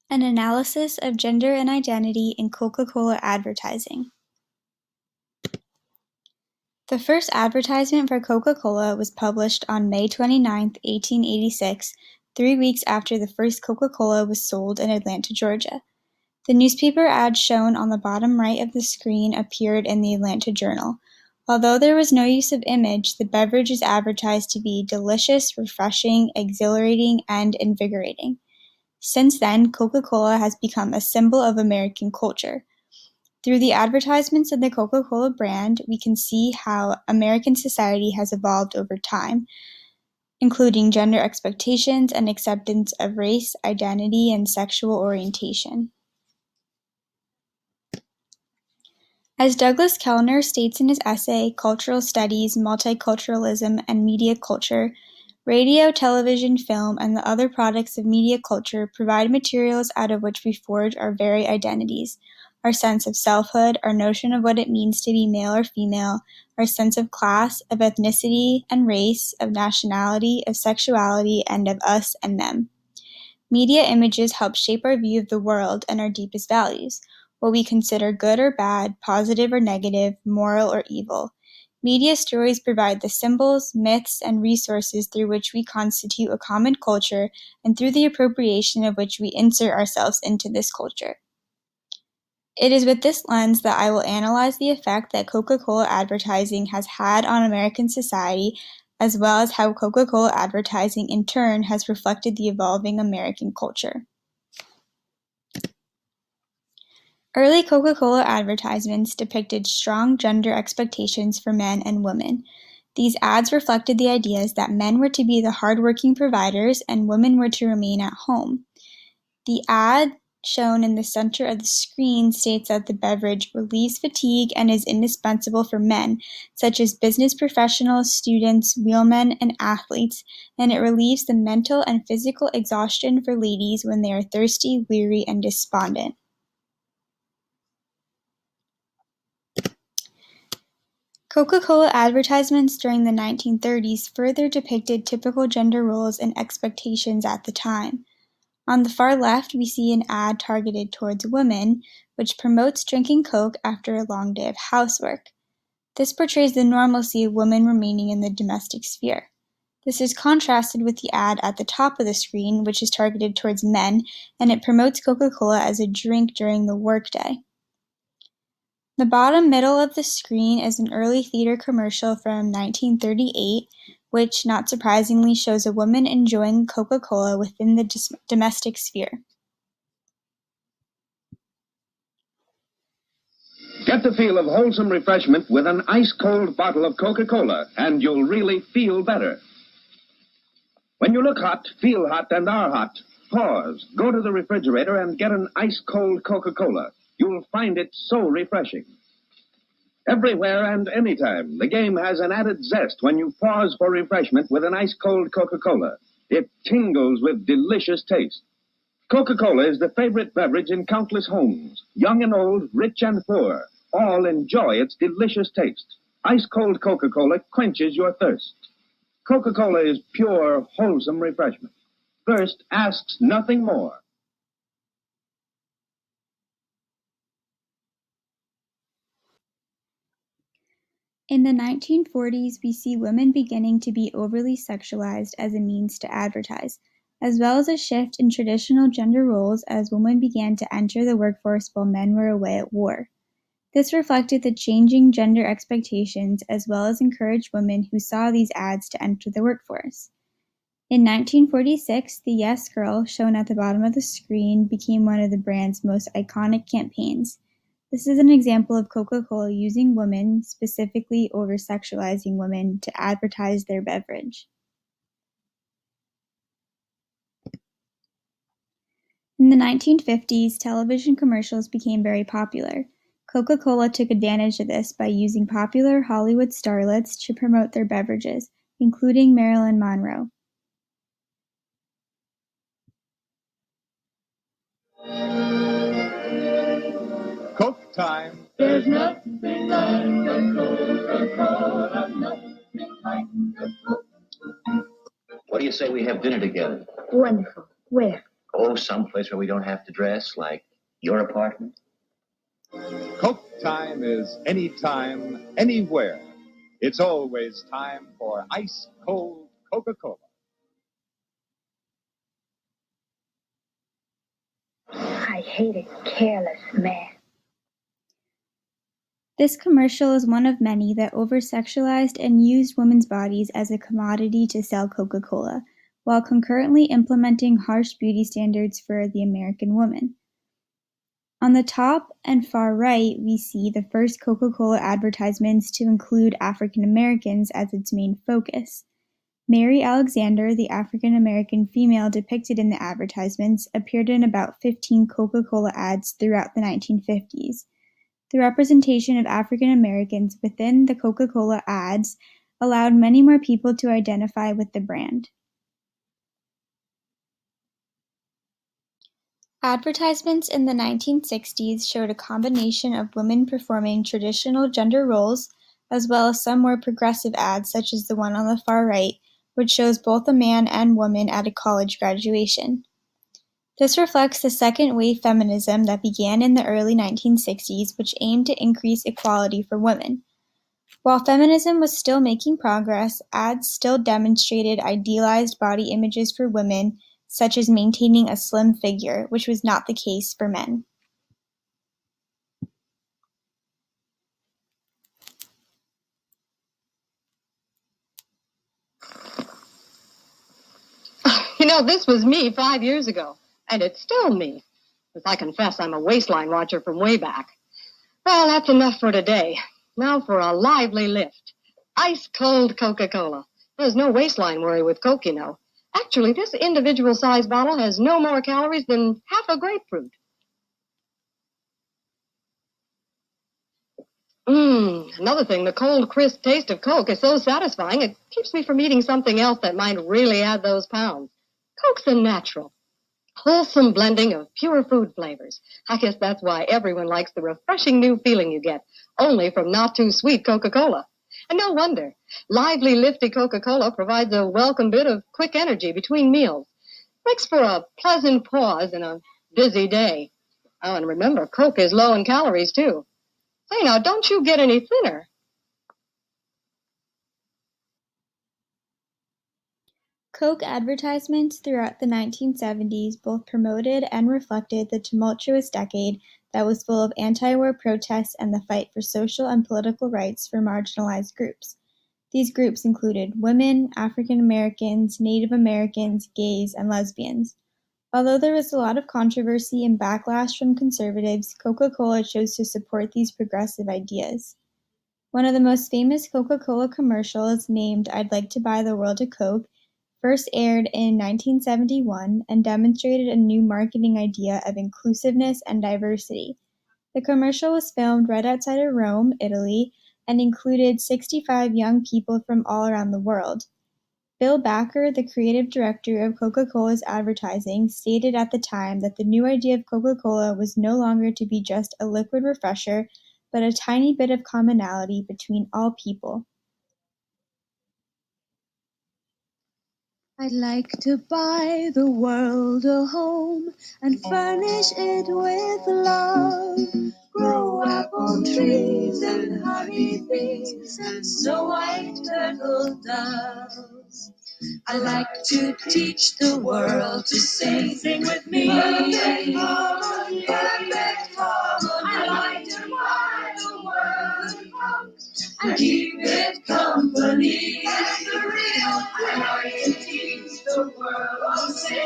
An analysis of gender and identity in Coca-Cola advertising. The first advertisement for Coca-Cola was published on May 29, 1886, 3 weeks after the first Coca-Cola was sold in Atlanta, Georgia. The newspaper ad shown on the bottom right of the screen appeared in the Atlanta Journal. Although there was no use of image, the beverage is advertised to be delicious, refreshing, exhilarating, and invigorating. Since then, Coca-Cola has become a symbol of American culture. Through the advertisements of the Coca-Cola brand, we can see how American society has evolved over time, including gender expectations and acceptance of race, identity, and sexual orientation. As Douglas Kellner states in his essay, Cultural Studies, Multiculturalism, and Media Culture, radio, television, film, and the other products of media culture provide materials out of which we forge our very identities, our sense of selfhood, our notion of what it means to be male or female, our sense of class, of ethnicity and race, of nationality, of sexuality, and of us and them. Media images help shape our view of the world and our deepest values, what we consider good or bad, positive or negative, moral or evil. Media stories provide the symbols, myths, and resources through which we constitute a common culture and through the appropriation of which we insert ourselves into this culture. It is with this lens that I will analyze the effect that Coca-Cola advertising has had on American society, as well as how Coca-Cola advertising in turn has reflected the evolving American culture. Early Coca-Cola advertisements depicted strong gender expectations for men and women. These ads reflected the ideas that men were to be the hard-working providers and women were to remain at home. The ad shown in the center of the screen states that the beverage relieves fatigue and is indispensable for men, such as business professionals, students, wheelmen, and athletes, and it relieves the mental and physical exhaustion for ladies when they are thirsty, weary, and despondent. Coca-Cola advertisements during the 1930s further depicted typical gender roles and expectations at the time. On the far left, we see an ad targeted towards women, which promotes drinking Coke after a long day of housework. This portrays the normalcy of women remaining in the domestic sphere. This is contrasted with the ad at the top of the screen, which is targeted towards men, and it promotes Coca-Cola as a drink during the workday. The bottom middle of the screen is an early theater commercial from 1938, which, not surprisingly, shows a woman enjoying Coca-Cola within the domestic sphere. Get the feel of wholesome refreshment with an ice-cold bottle of Coca-Cola, and you'll really feel better. When you look hot, feel hot, and are hot, pause, go to the refrigerator, and get an ice-cold Coca-Cola. You'll find it so refreshing. Everywhere and anytime, the game has an added zest when you pause for refreshment with an ice-cold Coca-Cola. It tingles with delicious taste. Coca-Cola is the favorite beverage in countless homes. Young and old, rich and poor, all enjoy its delicious taste. Ice-cold Coca-Cola quenches your thirst. Coca-Cola is pure, wholesome refreshment. Thirst asks nothing more. In the 1940s, we see women beginning to be overly sexualized as a means to advertise, as well as a shift in traditional gender roles as women began to enter the workforce while men were away at war. This reflected the changing gender expectations as well as encouraged women who saw these ads to enter the workforce. In 1946, the Yes Girl, shown at the bottom of the screen, became one of the brand's most iconic campaigns. This is an example of Coca-Cola using women, specifically over-sexualizing women, to advertise their beverage. In the 1950s, television commercials became very popular. Coca-Cola took advantage of this by using popular Hollywood starlets to promote their beverages, including Marilyn Monroe. Coke time. There's nothing like a Coca-Cola, nothing like a Coke. What do you say we have dinner together? Wonderful. Where? Oh, someplace where we don't have to dress, like your apartment. Coke time is anytime, anywhere. It's always time for ice cold Coca-Cola. I hate a careless man. This commercial is one of many that over-sexualized and used women's bodies as a commodity to sell Coca-Cola, while concurrently implementing harsh beauty standards for the American woman. On the top and far right, we see the first Coca-Cola advertisements to include African Americans as its main focus. Mary Alexander, the African American female depicted in the advertisements, appeared in about 15 Coca-Cola ads throughout the 1950s. The representation of African Americans within the Coca-Cola ads allowed many more people to identify with the brand. Advertisements in the 1960s showed a combination of women performing traditional gender roles, as well as some more progressive ads such as the one on the far right, which shows both a man and woman at a college graduation. This reflects the second-wave feminism that began in the early 1960s, which aimed to increase equality for women. While feminism was still making progress, ads still demonstrated idealized body images for women, such as maintaining a slim figure, which was not the case for men. You know, this was me 5 years ago, and it's still me. As I confess, I'm a waistline watcher from way back. Well, that's enough for today. Now for a lively lift. Ice-cold Coca-Cola. There's no waistline worry with Coke, you know. Actually, this individual-sized bottle has no more calories than half a grapefruit. Another thing, the cold, crisp taste of Coke is so satisfying, it keeps me from eating something else that might really add those pounds. Coke's a natural, wholesome blending of pure food flavors. I guess that's why everyone likes the refreshing new feeling you get, only from not-too-sweet Coca-Cola. And no wonder. Lively, lifty Coca-Cola provides a welcome bit of quick energy between meals. Makes for a pleasant pause in a busy day. Oh, and remember, Coke is low in calories, too. Say, now, don't you get any thinner. Coke advertisements throughout the 1970s both promoted and reflected the tumultuous decade that was full of anti-war protests and the fight for social and political rights for marginalized groups. These groups included women, African Americans, Native Americans, gays, and lesbians. Although there was a lot of controversy and backlash from conservatives, Coca-Cola chose to support these progressive ideas. One of the most famous Coca-Cola commercials, named "I'd Like to Buy the World a Coke," first aired in 1971 and demonstrated a new marketing idea of inclusiveness and diversity. The commercial was filmed right outside of Rome, Italy, and included 65 young people from all around the world. Bill Backer, the creative director of Coca-Cola's advertising, stated at the time that the new idea of Coca-Cola was no longer to be just a liquid refresher, but a tiny bit of commonality between all people. I'd like to buy the world a home and furnish it with love. Grow apple trees and honey bees and snow white turtle doves. I like to teach the world to sing with me. Perfect harmony, perfect harmony. I like to buy the world a home and keep it company. It's the real thing. I like to teach the world to sing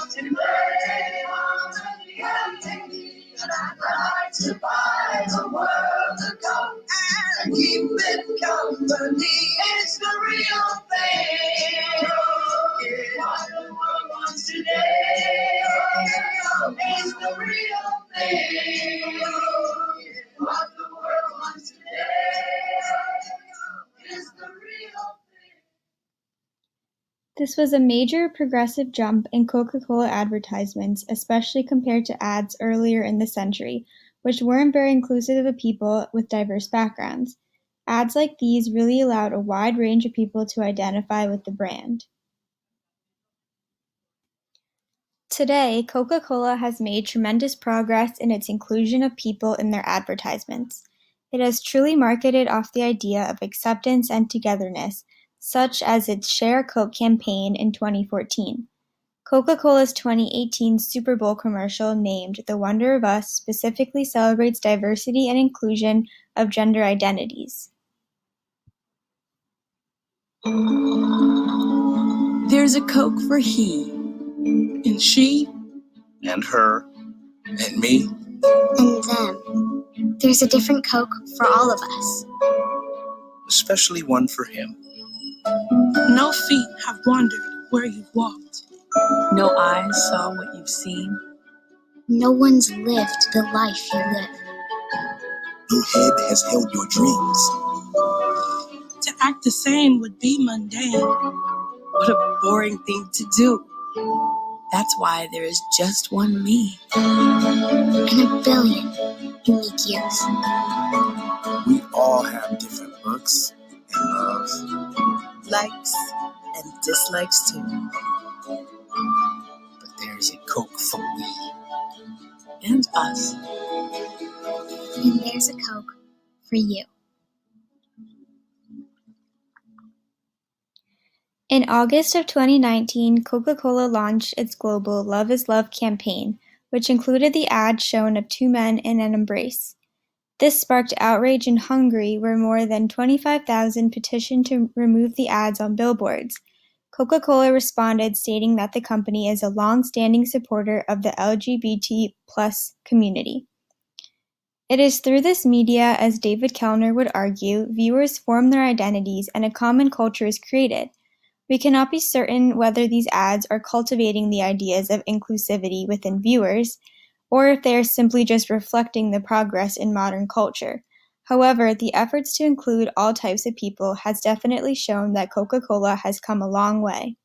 to play harmony and technique. And I'd like to buy the world a coat and keep it company. It's the real thing. What the world wants today. It's the real thing. What the world wants today is the real thing. This was a major progressive jump in Coca-Cola advertisements, especially compared to ads earlier in the century, which weren't very inclusive of people with diverse backgrounds. Ads like these really allowed a wide range of people to identify with the brand. Today, Coca-Cola has made tremendous progress in its inclusion of people in their advertisements. It has truly marketed off the idea of acceptance and togetherness, such as its Share a Coke campaign in 2014. Coca-Cola's 2018 Super Bowl commercial named "The Wonder of Us" specifically celebrates diversity and inclusion of gender identities. There's a Coke for he, and she, and her, and me, and them. There's a different Coke for all of us. especially one for him. No feet have wandered where you've walked. No eyes saw what you've seen. No one's lived the life you live. No head has held your dreams. To act the same would be mundane. What a boring thing to do. That's why there is just one me. And a billion unique yous. We all have different looks and loves, Likes and dislikes too. but there's a Coke for we. And us. And there's a Coke for you. In August of 2019, Coca-Cola launched its global Love is Love campaign, which included the ad shown of two men in an embrace. This sparked outrage in Hungary, where more than 25,000 petitioned to remove the ads on billboards. Coca-Cola responded, stating that the company is a long-standing supporter of the LGBT+ community. It is through this media, as David Kellner would argue, viewers form their identities and a common culture is created. We cannot be certain whether these ads are cultivating the ideas of inclusivity within viewers, or if they are simply just reflecting the progress in modern culture. However, the efforts to include all types of people has definitely shown that Coca-Cola has come a long way.